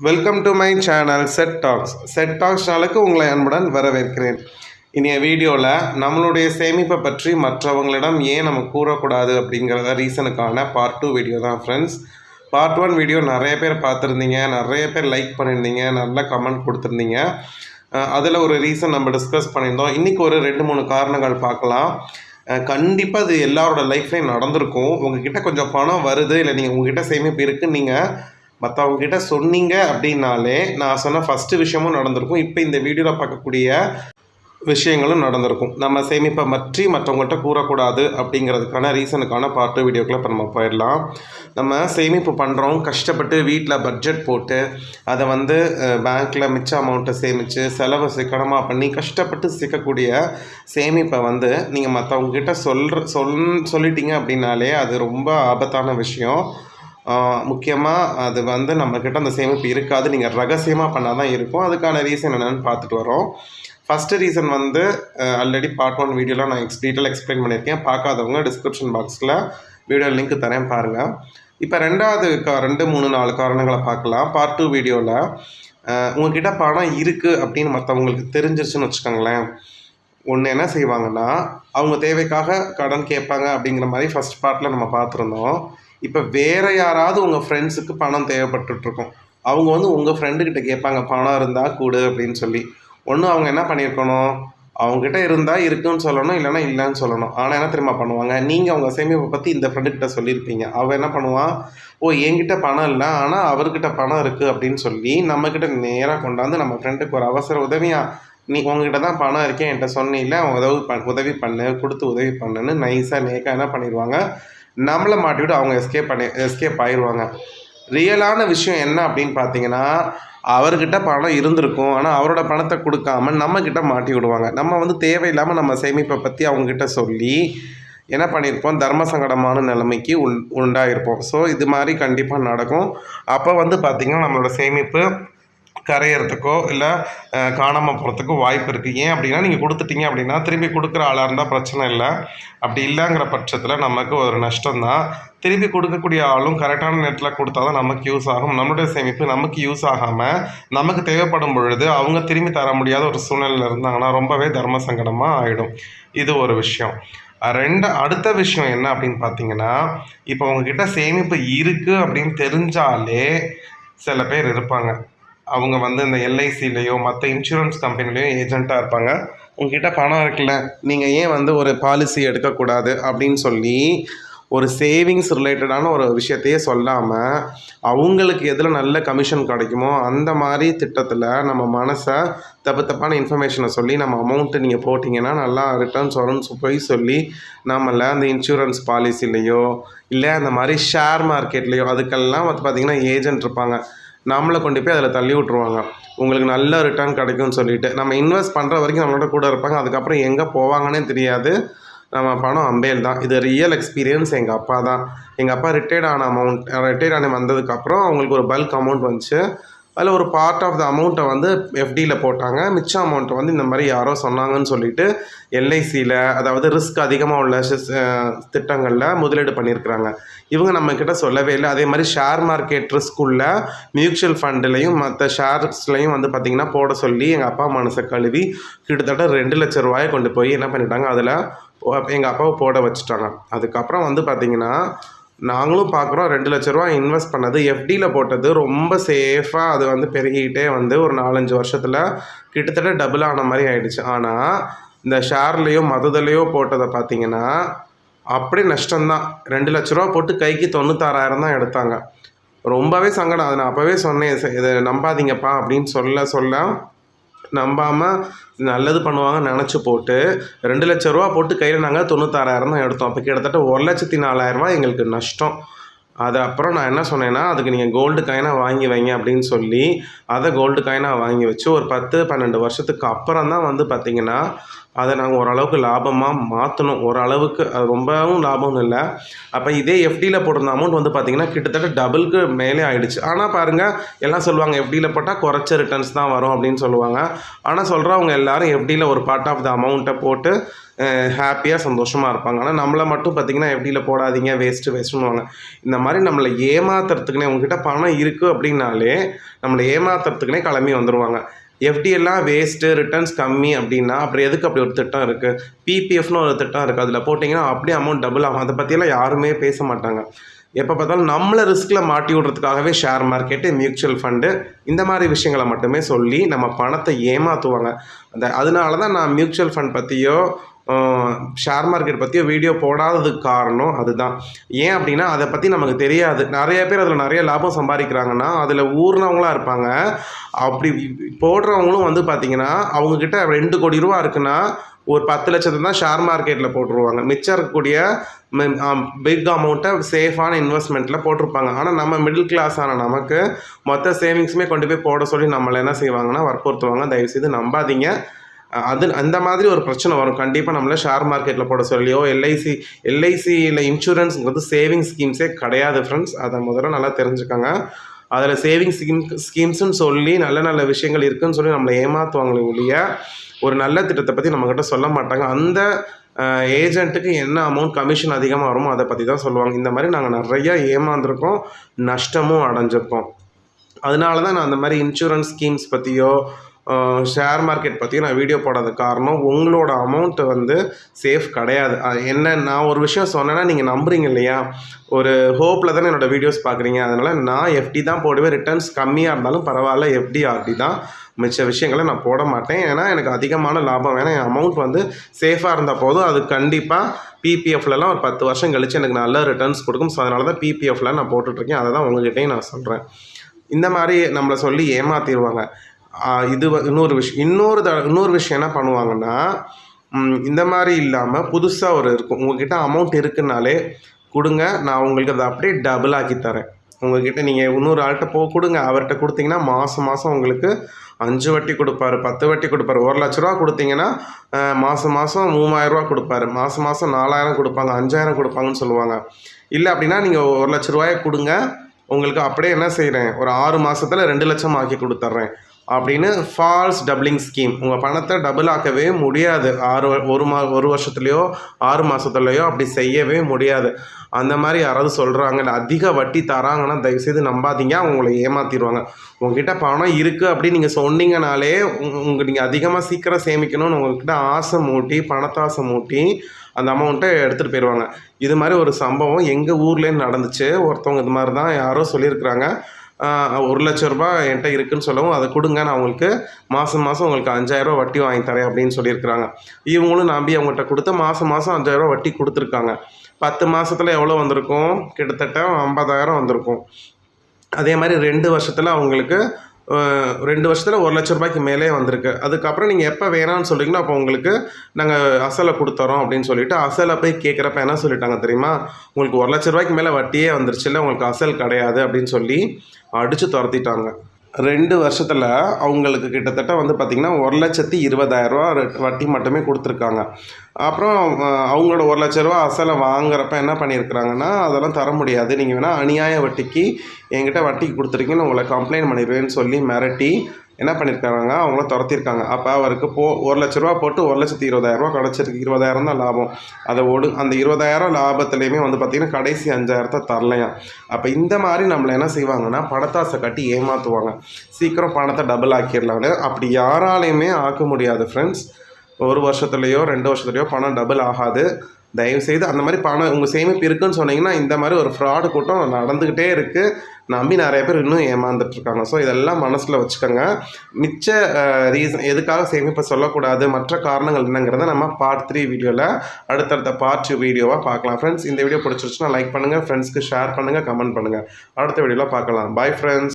Welcome to my channel set tax சேனலுக்கு உங்களை அன்புடன் வரவேற்கிறேன். இனிய வீடியோவில் நம்மளுடைய சேமிப்பை பற்றி மற்றவங்களிடம் ஏன் நம்ம கூறக்கூடாது அப்படிங்கிறத ரீசனுக்கான பார்ட் 2 வீடியோ தான் ஃப்ரெண்ட்ஸ். பார்ட் 1 வீடியோ நிறைய பேர் பார்த்துருந்தீங்க, நிறைய பேர் லைக் பண்ணியிருந்தீங்க, நல்ல கமெண்ட் கொடுத்துருந்தீங்க. அதில் ஒரு ரீசன் நம்ம டிஸ்கஸ் பண்ணியிருந்தோம். இன்றைக்கி ஒரு 2-3 காரணங்கள் பார்க்கலாம். கண்டிப்பாக அது எல்லாரோட லைஃப்லேயும் நடந்திருக்கும். உங்ககிட்ட கொஞ்சம் பணம் வருது, இல்லை நீங்கள் உங்ககிட்ட சேமிப்பு இருக்குன்னு நீங்கள் மற்றவங்ககிட்ட சொன்னீங்க அப்படின்னாலே நான் சொன்ன ஃபஸ்ட்டு விஷயமும் நடந்திருக்கும். இப்போ இந்த வீடியோவில் பார்க்கக்கூடிய விஷயங்களும் நடந்திருக்கும். நம்ம சேமிப்பை பற்றி மற்றவங்கள்ட்ட கூறக்கூடாது அப்படிங்கிறதுக்கான ரீசனுக்கான பார்ட் 2 வீடியோக்குள்ளே இப்போ நம்ம போயிடலாம். நம்ம சேமிப்பு பண்ணுறோம், கஷ்டப்பட்டு வீட்டில் பட்ஜெட் போட்டு அதை பேங்க்கில் மிச்ச அமௌண்ட்டை சேமித்து செலவை சிக்கனமாக பண்ணி கஷ்டப்பட்டு சேர்க்கக்கூடிய சேமிப்பை நீங்கள் மற்றவங்ககிட்ட சொல்லிட்டீங்க அப்படின்னாலே அது ரொம்ப ஆபத்தான விஷயம். முக்கியமாக அது நம்மக்கிட்ட அந்த சேமிப்பு இருக்காது. நீங்கள் ரகசியமாக பண்ணால் தான் இருக்கும். அதுக்கான ரீசன் என்னென்னு பார்த்துட்டு வரோம். ஃபஸ்ட்டு ரீசன் ஆல்ரெடி பார்ட் 1 வீடியோவில் நான் டீட்டெயில் எக்ஸ்பிளைன் பண்ணியிருக்கேன். பார்க்காதவங்க டிஸ்கிரிப்ஷன் பாக்ஸில் வீடியோ லிங்க் தரேன் பாருங்கள். இப்போ 2-3-4 காரணங்களை பார்க்கலாம். பார்ட் 2 வீடியோவில் உங்கள்கிட்ட பணம் இருக்குது அப்படின்னு மற்றவங்களுக்கு தெரிஞ்சிருச்சுன்னு வச்சுக்கோங்களேன். ஒன்று என்ன செய்வாங்கன்னா, அவங்க தேவைக்காக கடன் கேட்பாங்க அப்படிங்கிற மாதிரி ஃபஸ்ட் பார்ட்டில் நம்ம பார்த்துருந்தோம். இப்போ வேறு யாராவது உங்கள் ஃப்ரெண்ட்ஸுக்கு பணம் தேவைப்பட்டுருக்கோம். அவங்க உங்கள் ஃப்ரெண்டுக்கிட்ட கேட்பாங்க, பணம் இருந்தால் கொடு அப்படின்னு சொல்லி. ஒன்று அவங்க என்ன பண்ணியிருக்கணும், அவங்ககிட்ட இருந்தால் இருக்குன்னு சொல்லணும், இல்லைனா இல்லைன்னு சொல்லணும். ஆனால் என்ன தெரியுமா பண்ணுவாங்க, நீங்கள் அவங்க சேமிப்பை பற்றி இந்த ஃப்ரெண்டுக்கிட்ட சொல்லியிருப்பீங்க. அவள் என்ன பண்ணுவான், என்கிட்ட பணம் இல்லை ஆனால் அவர்கிட்ட பணம் இருக்குது அப்படின்னு சொல்லி நம்மக்கிட்ட நேராக கொண்டாந்து நம்ம ஃப்ரெண்டுக்கு ஒரு அவசர உதவியாக, நீ உங்ககிட்ட தான் பணம் இருக்கேன் என்கிட்ட சொன்னில்ல, உதவி பண்ணு, கொடுத்து உதவி பண்ணுன்னு நைஸாக நேக்காக என்ன பண்ணிடுவாங்க, நம்மளை மாட்டிவிட்டு அவங்க எஸ்கேப் ஆயிடுவாங்க. ரியலான விஷயம் என்ன அப்படின்னு பார்த்தீங்கன்னா, அவர்கிட்ட பணம் இருந்திருக்கும், ஆனால் அவரோட பணத்தை கொடுக்காம நம்மக்கிட்ட மாட்டி விடுவாங்க. நம்ம தேவையில்லாமல் நம்ம சேமிப்பை பற்றி அவங்கக்கிட்ட சொல்லி என்ன பண்ணியிருப்போம், தர்ம சங்கடமான நிலைமைக்கு உண்டாயிருப்போம். ஸோ இது மாதிரி கண்டிப்பாக நடக்கும். அப்போ பார்த்திங்கன்னா நம்மளோட சேமிப்பு கரையிறதுக்கோ இல்லை காணாமல் போகிறதுக்கோ வாய்ப்பு இருக்குது. ஏன் அப்படின்னா, நீங்கள் கொடுத்துட்டீங்க அப்படின்னா திரும்பி கொடுக்குற ஆளாக இருந்தால் பிரச்சனை இல்லை. அப்படி இல்லைங்கிற பட்சத்தில் நமக்கு ஒரு நஷ்டம்தான். திருப்பி கொடுக்கக்கூடிய ஆளும் கரெக்டான நேரத்தில் கொடுத்தா தான் நமக்கு யூஸ் ஆகும். நம்மளுடைய சேமிப்பு நமக்கு யூஸ் ஆகாமல் நமக்கு தேவைப்படும் பொழுது அவங்க திரும்பி தர முடியாத ஒரு சூழ்நிலையில் இருந்தாங்கன்னா ரொம்பவே தர்ம சங்கடமாக ஆகிடும். இது ஒரு விஷயம். அடுத்த விஷயம் என்ன அப்படின்னு பார்த்தீங்கன்னா, இப்போ உங்ககிட்ட சேமிப்பு இருக்குது அப்படின்னு தெரிஞ்சாலே சில பேர் இருப்பாங்க. அவங்க இந்த எல்ஐசிலேயோ மற்ற இன்சூரன்ஸ் கம்பெனிலேயோ ஏஜெண்ட்டாக இருப்பாங்க. உங்ககிட்ட பணம் இருக்குல்ல, நீங்கள் ஏன் ஒரு பாலிசி எடுக்கக்கூடாது அப்படின்னு சொல்லி ஒரு சேவிங்ஸ் ரிலேட்டடான ஒரு விஷயத்தையே சொல்லாமல் அவங்களுக்கு எதில் நல்ல கமிஷன் கிடைக்குமோ அந்த மாதிரி திட்டத்தில் நம்ம மனசை தப்பான இன்ஃபர்மேஷனை சொல்லி நம்ம அமௌண்ட்டு நீங்கள் போட்டிங்கன்னா நல்லா ரிட்டர்ன்ஸ் வரும்னு போய் சொல்லி நம்மள அந்த இன்சூரன்ஸ் பாலிசிலேயோ இல்லை அந்த மாதிரி ஷேர் மார்க்கெட்லேயோ அதுக்கெல்லாம் பார்த்திங்கன்னா ஏஜென்ட் இருப்பாங்க. நம்மளை கொண்டு போய் அதில் தள்ளி விட்ருவாங்க. உங்களுக்கு நல்ல ரிட்டர்ன் கிடைக்கும்னு சொல்லிட்டு நம்ம இன்வெஸ்ட் பண்ணுற வரைக்கும் நம்மளோட கூட இருப்பாங்க. அதுக்கப்புறம் எங்கே போவாங்கன்னே தெரியாது. நம்ம பணம் அம்பேல் தான். இது ரியல் எக்ஸ்பீரியன்ஸ். எங்கள் அப்பா தான். எங்கள் அப்பா ரிட்டையர்ட் ஆன வந்ததுக்கப்புறம் அவங்களுக்கு ஒரு பல்க் அமௌண்ட் வந்துச்சு. அதில் ஒரு பார்ட் ஆஃப் த அமௌண்ட்டை எஃப்டியில் போட்டாங்க. மிச்ச அமௌண்ட்டை இந்த மாதிரி யாரோ சொன்னாங்கன்னு சொல்லிட்டு எல்ஐசியில், அதாவது ரிஸ்க் அதிகமாக உள்ள திட்டங்களில் முதலீடு பண்ணியிருக்கிறாங்க. இவங்க நம்மக்கிட்ட சொல்லவே இல்லை. அதே மாதிரி ஷேர் மார்க்கெட் ரிஸ்க் உள்ள மியூச்சுவல் ஃபண்டுலையும் மற்ற ஷேர்ஸ்லையும் பார்த்திங்கன்னா போட சொல்லி எங்கள் அப்பா மனசை கழுவி கிட்டத்தட்ட 2 லட்ச ரூபாயை கொண்டு போய் என்ன பண்ணிட்டாங்க, அதில் எங்கள் அப்பாவை போட வச்சுட்டாங்க. அதுக்கப்புறம் பார்த்திங்கன்னா நாங்களும் பார்க்குறோம், 2 லட்ச ரூபா இன்வெஸ்ட் பண்ணது எஃப்டியில் போட்டது ரொம்ப சேஃபாக அது பெருகிக்கிட்டே ஒரு 4-5 வருஷத்தில் கிட்டத்தட்ட டபுள் ஆன மாதிரி ஆகிடுச்சு. ஆனால் இந்த ஷேர்லேயோ மற்றதுலேயோ போட்டதை பார்த்திங்கன்னா அப்படி நஷ்டம்தான். 2 லட்ச ரூபா போட்டு கைக்கு 96,000 தான் எடுத்தாங்க. ரொம்பவே சங்கடம். அதை நான் அப்போவே சொன்னேன், இதை நம்பாதீங்கப்பா அப்படின்னு சொல்ல நம்பாமல் நல்லது பண்ணுவாங்கன்னு நினச்சி போட்டு 2 லட்ச ரூபா போட்டு கையில் நாங்கள் 96,000 தான் எடுத்தோம். அப்போ கிட்டத்தட்ட 1,04,000 எங்களுக்கு நஷ்டம். அது அப்புறம் நான் என்ன சொன்னேன்னா, அதுக்கு நீங்கள் கோல்டு காயினாக வாங்கி வைங்க அப்படின்னு சொல்லி அதை கோல்டு காயினாக வாங்கி வச்சு ஒரு 10-12 வருஷத்துக்கு அப்புறம் தான் பார்த்திங்கன்னா அதை நாங்கள் ஓரளவுக்கு லாபமாக மாற்றணும். ஓரளவுக்கு அது ரொம்பவும் லாபம்னு இல்லை. அப்போ இதே எஃப்டியில் போட்டிருந்த அமௌண்ட் வந்து பார்த்திங்கன்னா கிட்டத்தட்ட டபுளுக்கு மேலே ஆகிடுச்சு. ஆனால் பாருங்கள், எல்லாம் சொல்லுவாங்க எஃப்டியில் போட்டால் குறைச்ச ரிட்டர்ன்ஸ் தான் வரும் அப்படின்னு சொல்லுவாங்க. ஆனால் சொல்கிறவங்க எல்லோரும் எஃப்டியில் ஒரு பார்ட் ஆஃப் த அமௌண்ட்டை போட்டு ஹாப்பியாக சந்தோஷமாக இருப்பாங்க. ஆனால் நம்மளை மட்டும் பார்த்திங்கன்னா எஃப்டியில் போடாதீங்க, வேஸ்ட்டுன்னுவாங்க. இந்த மாதிரி நம்மளை ஏமாத்துறதுக்குனே, உங்ககிட்ட பணம் இருக்குது அப்படின்னாலே நம்மளை ஏமாத்துறதுக்குனே கிளம்பி வந்துடுவாங்க. எஃப்டி எல்லாம் வேஸ்ட்டு, ரிட்டர்ன்ஸ் கம்மி அப்படின்னா அப்புறம் எதுக்கு அப்படி ஒரு திட்டம் இருக்குது? பிபிஎஃப்னு ஒரு திட்டம் இருக்குது, அதில் போட்டிங்கன்னா அப்படியே அமௌண்ட் டபுள் ஆகும். அதை பற்றியெல்லாம் யாருமே பேச மாட்டாங்க. எப்போ பார்த்தாலும் நம்மளை ரிஸ்கில் மாட்டி விடுறதுக்காகவே ஷேர் மார்க்கெட்டு, மியூச்சுவல் ஃபண்டு இந்த மாதிரி விஷயங்களை மட்டுமே சொல்லி நம்ம பணத்தை ஏமாற்றுவாங்க. அதனால தான் நான் மியூச்சுவல் ஃபண்ட் பற்றியோ ஷேர் மார்க்கெட் பற்றியோ வீடியோ போடாததுக்கு காரணம் அதுதான். ஏன் அப்படின்னா அதை பற்றி நமக்கு தெரியாது. நிறைய பேர் அதில் நிறைய லாபம் சம்பாதிக்கிறாங்கன்னா அதில் ஊர்னவங்களாக இருப்பாங்க. அப்படி போடுறவங்களும் வந்து பார்த்திங்கன்னா அவங்கக்கிட்ட 2 கோடி ரூபா இருக்குன்னா ஒரு 10 லட்சத்தை தான் ஷேர் மார்க்கெட்டில் போட்டுருவாங்க. மிச்சம் இருக்கக்கூடிய பிக் அமௌண்ட்டை சேஃபான இன்வெஸ்ட்மெண்ட்டில் போட்டிருப்பாங்க. ஆனால் நம்ம மிடில் கிளாஸ் ஆன நமக்கு மொத்த சேவிங்ஸுமே கொண்டு போய் போட சொல்லி நம்மளை என்ன செய்வாங்கன்னா வற்புறுத்துவாங்க. தயவுசெய்து நம்பாதீங்க. அந்த மாதிரி ஒரு பிரச்சனை வரும். கண்டிப்பாக நம்மளை ஷேர் மார்க்கெட்டில் போட சொல்லியோ எல்ஐசியில் இன்சூரன்ஸுங்கிறது சேவிங் ஸ்கீம்ஸே கிடையாது ஃப்ரெண்ட்ஸ். அதை முதல்ல நல்லா தெரிஞ்சுக்கோங்க. அதில் சேவிங் ஸ்கீம்ஸ்ன்னு சொல்லி நல்ல நல்ல விஷயங்கள் இருக்குதுன்னு சொல்லி நம்மளை ஏமாற்றுவாங்களே ஒழிய ஒரு நல்ல திட்டத்தை பற்றி நம்மக்கிட்ட சொல்ல மாட்டாங்க. அந்த ஏஜென்ட்டுக்கு என்ன அமௌண்ட் கமிஷன் அதிகமாக வருமோ அதை பற்றி தான் சொல்லுவாங்க. இந்த மாதிரி நாங்கள் நிறையா ஏமாந்துருக்கோம், நஷ்டமும் அடைஞ்சிருக்கோம். அதனால தான் நான் அந்த மாதிரி இன்சூரன்ஸ் ஸ்கீம்ஸ் பற்றியோ ஷேர் மார்க்கெட் பற்றியும் நான் வீடியோ போடாத காரணம், உங்களோட அமௌண்ட்டு வந்து சேஃப் கிடையாது. என்ன நான் ஒரு விஷயம் சொன்னேன்னா நீங்கள் நம்புறீங்க இல்லையா? ஒரு ஹோப்பில் தானே என்னோடய வீடியோஸ் பார்க்குறீங்க. அதனால் நான் எஃப்டி தான் போடுவேன். ரிட்டர்ன்ஸ் கம்மியாக இருந்தாலும் பரவாயில்ல, எஃப்டி ஆர்டி தான். மிச்ச விஷயங்களை நான் போட மாட்டேன். ஏன்னா எனக்கு அதிகமான லாபம் வேணும். என் அமௌண்ட் வந்து சேஃபாக இருந்தால் போதும். அது கண்டிப்பாக பிபிஎஃப்லலாம் ஒரு 10 வருஷம் கழித்து எனக்கு நல்ல ரிட்டர்ன்ஸ் கொடுக்கும். ஸோ அதனால தான் பிபிஎஃப்ல நான் போட்டுட்ருக்கேன். அதை தான் உங்கள்கிட்டையும் நான் சொல்கிறேன். இந்த மாதிரி நம்மளை சொல்லி ஏமாற்றிடுவாங்க. இது இன்னொரு விஷயம் என்ன பண்ணுவாங்கன்னா, இந்த மாதிரி இல்லாமல் புதுசாக ஒரு இருக்கும். உங்கள்கிட்ட அமௌண்ட் இருக்குன்னாலே கொடுங்க, நான் உங்களுக்கு அதை அப்படியே டபுள் ஆக்கி தரேன். உங்கள்கிட்ட நீங்கள் இன்னொரு ஆள்கிட்ட கொடுங்க. அவர்கிட்ட கொடுத்தீங்கன்னா மாதம் உங்களுக்கு 5 வட்டி கொடுப்பாரு, 10 வட்டி கொடுப்பாரு. 1 லட்ச ரூபா கொடுத்தீங்கன்னா மாதம் 3000 ரூபா கொடுப்பாரு. மாதம் 4000 கொடுப்பாங்க, 5000 கொடுப்பாங்கன்னு சொல்லுவாங்க. இல்லை அப்படின்னா நீங்கள் 1 லட்ச ரூபாயை கொடுங்க, உங்களுக்கு அப்படியே என்ன செய்கிறேன், ஒரு 6 மாதத்தில் 2 லட்சம் ஆக்கி கொடுத்துட்றேன் அப்படின்னு ஃபால்ஸ் டபுளிங் ஸ்கீம். உங்கள் பணத்தை டபுள் ஆக்கவே முடியாது. ஒரு வருஷத்துலையோ 6 மாதத்துலையோ அப்படி செய்யவே முடியாது. அந்த மாதிரி யாராவது சொல்கிறாங்க, அதிக வட்டி தராங்கன்னா தயவுசெய்து நம்பாதீங்க. அவங்கள ஏமாற்றிடுவாங்க. உங்ககிட்ட பணம் இருக்குது அப்படின்னு நீங்கள் சொன்னீங்கனாலே நீங்கள் அதிகமாக சீக்கிரம் சேமிக்கணும்னு உங்கள்கிட்ட ஆசை மூட்டி, பணத்தாசை மூட்டி அந்த அமௌண்ட்டை எடுத்துகிட்டு போயிடுவாங்க. இது மாதிரி ஒரு சம்பவம் எங்கள் ஊர்லேன்னு நடந்துச்சு. ஒருத்தவங்க இது மாதிரி தான் யாரோ சொல்லியிருக்கிறாங்க. 1 லட்ச ரூபா என்கிட்ட இருக்குதுன்னு சொல்லவும் அதை கொடுங்க, நான் உங்களுக்கு மாதம் உங்களுக்கு 5000 ரூபா வட்டி வாங்கி தரேன் அப்படின்னு சொல்லியிருக்கிறாங்க. இவங்களும் நம்பி அவங்கள்ட்ட கொடுத்து மாதம் 5000 ரூபா வட்டி கொடுத்துருக்காங்க. 10 மாதத்தில் எவ்வளோ வந்திருக்கும்? கிட்டத்தட்ட 50000 வந்திருக்கும். அதே மாதிரி 2 வருஷத்தில் அவங்களுக்கு 2 வருஷத்தில் 1 லட்ச ரூபாய்க்கு மேலே வந்திருக்கு. அதுக்கப்புறம் நீங்கள் எப்போ வேணான்னு சொல்கிறீங்களோ அப்போ உங்களுக்கு நாங்கள் அசலை கொடுத்துறோம் அப்படின்னு சொல்லிட்டு அசலை போய் கேட்குறப்ப என்ன சொல்லிட்டாங்க தெரியுமா? உங்களுக்கு 1 லட்ச ரூபாய்க்கு மேலே வட்டியே வந்துருச்சுல்ல, உங்களுக்கு அசல் கிடையாது அப்படின்னு சொல்லி அடித்து துரத்திட்டாங்க. 2 வருஷத்தில் அவங்களுக்கு கிட்டத்தட்ட வந்து பார்த்திங்கன்னா 1,20,000 ரூபா வட்டி மட்டுமே கொடுத்துருக்காங்க. அப்புறம் அவங்களோட 1 லட்ச ரூபா அசலை வாங்குறப்ப என்ன பண்ணியிருக்கிறாங்கன்னா, அதெல்லாம் தர முடியாது, நீங்கள் வேணால் அநியாய வட்டிக்கு என்கிட்ட வட்டிக்கு கொடுத்துருக்கீங்கன்னு உங்களை கம்ப்ளைண்ட் பண்ணிடுவேன்னு சொல்லி மிரட்டி என்ன பண்ணியிருக்காங்க, அவங்கள துரத்திருக்காங்க. அப்போ அவருக்கு 1 லட்ச ரூபா போட்டு 1,20,000 ரூபா கிடச்சிருக்கு. 20,000 தான் லாபம். அந்த 20,000 லாபத்துலேயுமே வந்து பார்த்திங்கன்னா கடைசி 5,000 தரலையாம். அப்போ இந்த மாதிரி நம்மளை என்ன செய்வாங்கன்னா பணத்தாசை கட்டி ஏமாற்றுவாங்க. சீக்கிரம் பணத்தை டபுள் ஆக்கிடலான்னு. அப்படி யாராலையுமே ஆக்க முடியாது ஃப்ரெண்ட்ஸ். 1 வருஷத்துலையோ 2 வருஷத்துலையோ பணம் டபுள் ஆகாது. தயவுசெய்து அந்த மாதிரி பணம் உங்கள் சேமிப்பு இருக்குதுன்னு சொன்னீங்கன்னா இந்த மாதிரி ஒரு ஃப்ராடு கூட்டம் நடந்துக்கிட்டே இருக்குது. நம்பி நிறைய பேர் இன்னும் ஏமாந்துட்டுருக்காங்க. ஸோ இதெல்லாம் மனசில் வச்சுக்கோங்க. மிச்ச ரீசன் எதுக்காக சேமிப்பை சொல்லக்கூடாது, மற்ற காரணங்கள் என்னங்கிறத நம்ம பார்ட் 3 வீடியோவில் அடுத்தடுத்த பார்ட் 2 வீடியோவாக பார்க்கலாம். ஃப்ரெண்ட்ஸ், இந்த வீடியோ பிடிச்சிருச்சுன்னா லைக் பண்ணுங்கள், ஃப்ரெண்ட்ஸ்க்கு ஷேர் பண்ணுங்கள், கமெண்ட் பண்ணுங்கள். அடுத்த வீடியோவில் பார்க்கலாம். Bye friends.